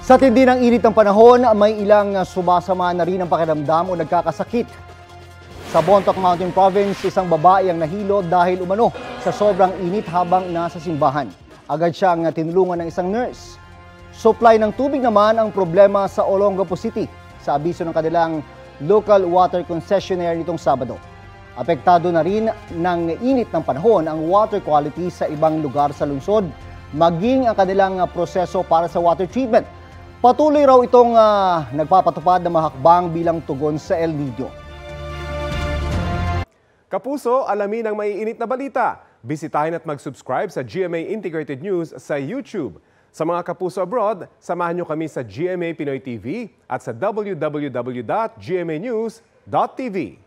Sa tindi ng init ng panahon, may ilang sumasama na rin ang pakiramdam o nagkakasakit. Sa Bontoc Mountain Province, isang babae ang nahilo dahil umano sa sobrang init habang nasa simbahan. Agad siyang tinulungan ng isang nurse. Supply ng tubig naman ang problema sa Olongapo City sa abiso ng kanilang local water concessionaire nitong Sabado. Apektado na rin ng init ng panahon ang water quality sa ibang lugar sa lungsod, maging ang kanilang proseso para sa water treatment. Patuloy raw itong nagpapatupad ng mahakbang bilang tugon sa El Niño. Kapuso, alamin ang maiinit na balita. Bisitahin at mag-subscribe sa GMA Integrated News sa YouTube. Sa mga kapuso abroad, samahan nyo kami sa GMA Pinoy TV at sa www.gmanews.tv.